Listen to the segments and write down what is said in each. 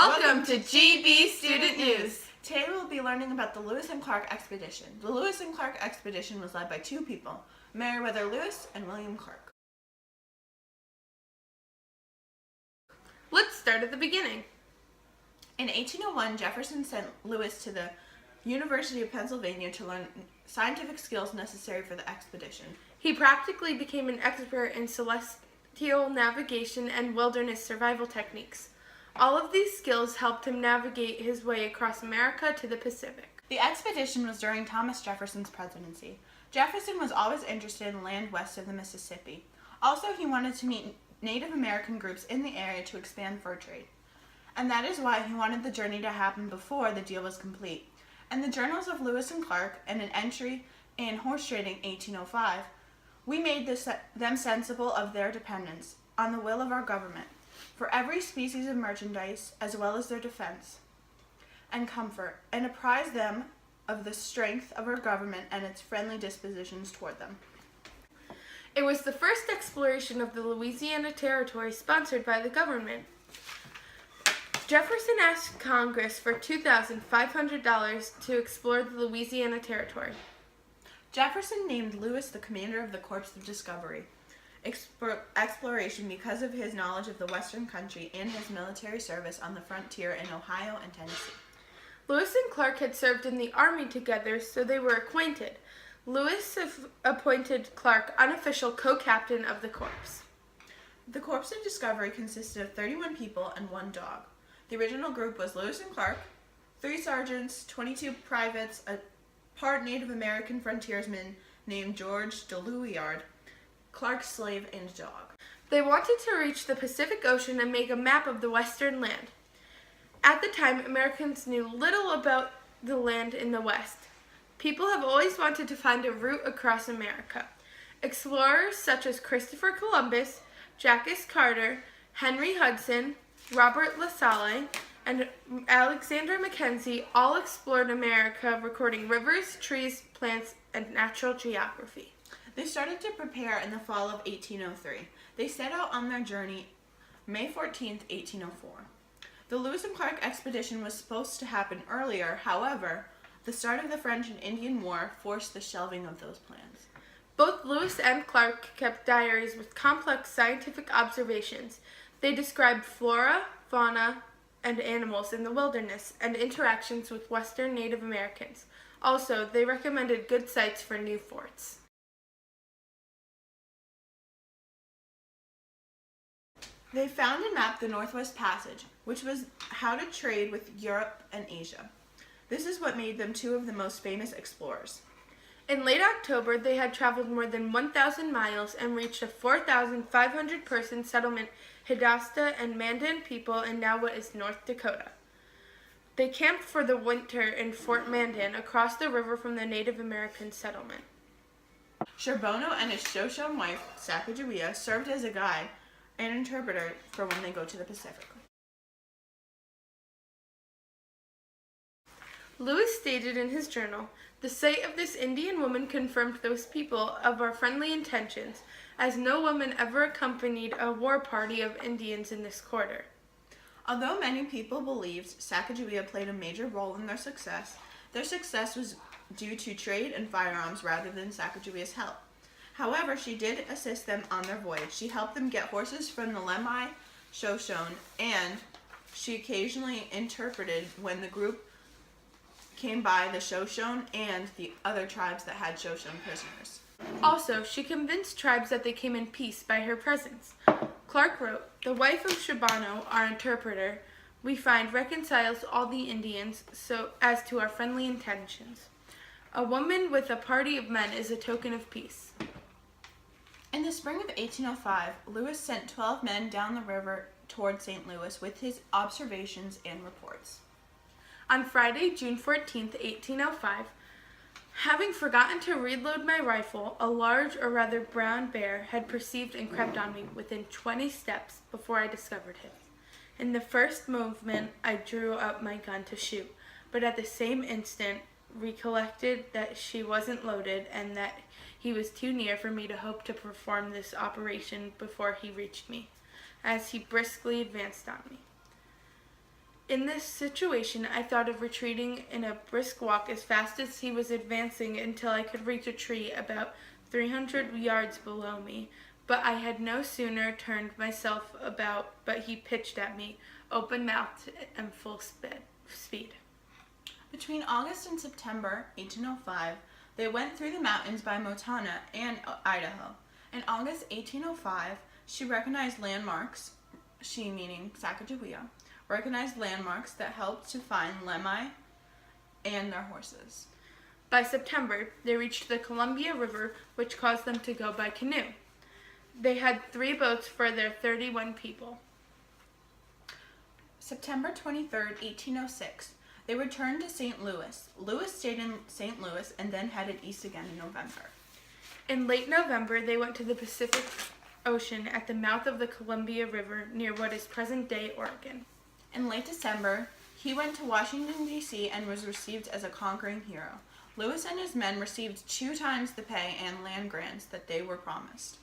Welcome to GB Student News. Today we'll be learning about the Lewis and Clark expedition. The Lewis and Clark expedition was led by two people, Meriwether Lewis and William Clark. Let's start at the beginning. In 1801, Jefferson sent Lewis to the University of Pennsylvania to learn scientific skills necessary for the expedition. He practically became an expert in celestial navigation and wilderness survival techniques. All of these skills helped him navigate his way across America to the Pacific. The expedition was during Thomas Jefferson's presidency. Jefferson was always interested in land west of the Mississippi. Also, he wanted to meet Native American groups in the area to expand fur trade. And that is why he wanted the journey to happen before the deal was complete. In the journals of Lewis and Clark and an entry in Horse Trading 1805, we made them sensible of their dependence on the will of our government for every species of merchandise, as well as their defense and comfort, and apprise them of the strength of our government and its friendly dispositions toward them. It was the first exploration of the Louisiana Territory sponsored by the government. Jefferson asked Congress for $2,500 to explore the Louisiana Territory. Jefferson named Lewis the commander of the Corps of Discovery Exploration because of his knowledge of the Western country and his military service on the frontier in Ohio and Tennessee. Lewis and Clark had served in the Army together, so they were acquainted. Lewis appointed Clark unofficial co-captain of the Corps. The Corps of Discovery consisted of 31 people and one dog. The original group was Lewis and Clark, 3 sergeants, 22 privates, a part Native American frontiersman named George DeLouillard, Clark's slave, and dog. They wanted to reach the Pacific Ocean and make a map of the western land. At the time, Americans knew little about the land in the West. People have always wanted to find a route across America. Explorers such as Christopher Columbus, Jacques Carter, Henry Hudson, Robert La Salle, and Alexander Mackenzie all explored America, recording rivers, trees, plants, and natural geography. They started to prepare in the fall of 1803. They set out on their journey May 14, 1804. The Lewis and Clark expedition was supposed to happen earlier. However, the start of the French and Indian War forced the shelving of those plans. Both Lewis and Clark kept diaries with complex scientific observations. They described flora, fauna, and animals in the wilderness and interactions with Western Native Americans. Also, they recommended good sites for new forts. They found and mapped the Northwest Passage, which was how to trade with Europe and Asia. This is what made them two of the most famous explorers. In late October, they had traveled more than 1,000 miles and reached a 4,500-person settlement, Hidatsa and Mandan people in now what is North Dakota. They camped for the winter in Fort Mandan across the river from the Native American settlement. Charbonneau and his Shoshone wife, Sacagawea, served as a guide and interpreter for when they go to the Pacific. Lewis stated in his journal, "The sight of this Indian woman confirmed those people of our friendly intentions, as no woman ever accompanied a war party of Indians in this quarter." Although many people believed Sacagawea played a major role in their success was due to trade and firearms rather than Sacagawea's help. However, she did assist them on their voyage. She helped them get horses from the Lemhi Shoshone, and she occasionally interpreted when the group came by the Shoshone and the other tribes that had Shoshone prisoners. Also, she convinced tribes that they came in peace by her presence. Clark wrote, "The wife of Charbonneau, our interpreter, we find reconciles all the Indians so as to our friendly intentions. A woman with a party of men is a token of peace." In the spring of 1805, Lewis sent 12 men down the river toward St. Louis with his observations and reports. On Friday, June 14, 1805, having forgotten to reload my rifle, a large, or rather brown bear had perceived and crept on me within 20 steps before I discovered him. In the first movement, I drew up my gun to shoot, but at the same instant recollected that she wasn't loaded and that he was too near for me to hope to perform this operation before he reached me, as he briskly advanced on me. In this situation, I thought of retreating in a brisk walk as fast as he was advancing until I could reach a tree about 300 yards below me. But I had no sooner turned myself about, but he pitched at me, open-mouthed and full speed. Between August and September 1805, they went through the mountains by Montana and Idaho. In August 1805, she recognized landmarks, she meaning Sacagawea, recognized landmarks that helped to find Lemhi and their horses. By September, they reached the Columbia River, which caused them to go by canoe. They had 3 boats for their 31 people. September 23, 1806, they returned to St. Louis. Lewis stayed in St. Louis and then headed east again in November. In late November, they went to the Pacific Ocean at the mouth of the Columbia River near what is present-day Oregon. In late December, he went to Washington, D.C. and was received as a conquering hero. Lewis and his men received 2 times the pay and land grants that they were promised.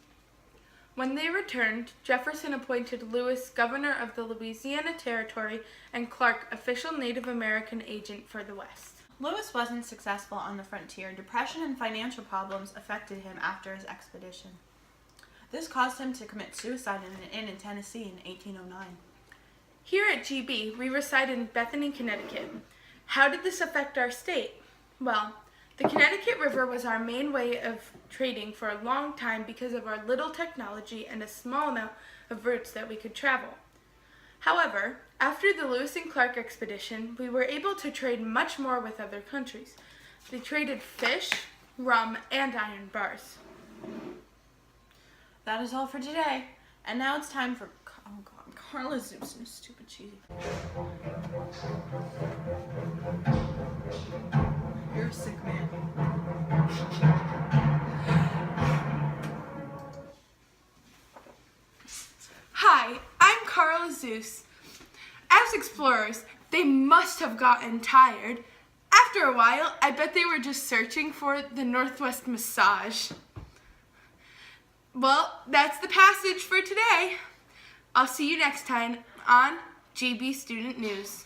When they returned, Jefferson appointed Lewis governor of the Louisiana Territory and Clark official Native American agent for the West. Lewis wasn't successful on the frontier. Depression and financial problems affected him after his expedition. This caused him to commit suicide in an inn in Tennessee in 1809. Here at GB, we reside in Bethany, Connecticut. How did this affect our state? Well, the Connecticut River was our main way of trading for a long time because of our little technology and a small amount of routes that we could travel. However, after the Lewis and Clark expedition, we were able to trade much more with other countries. They traded fish, rum, and iron bars. That is all for today. And now it's time for, Carla Zeus and stupid cheesy. You're a sick man. Hi, I'm Carla Zeus. As explorers, they must have gotten tired. After a while, I bet they were just searching for the Northwest Massage. Well, that's the passage for today. I'll see you next time on GB Student News.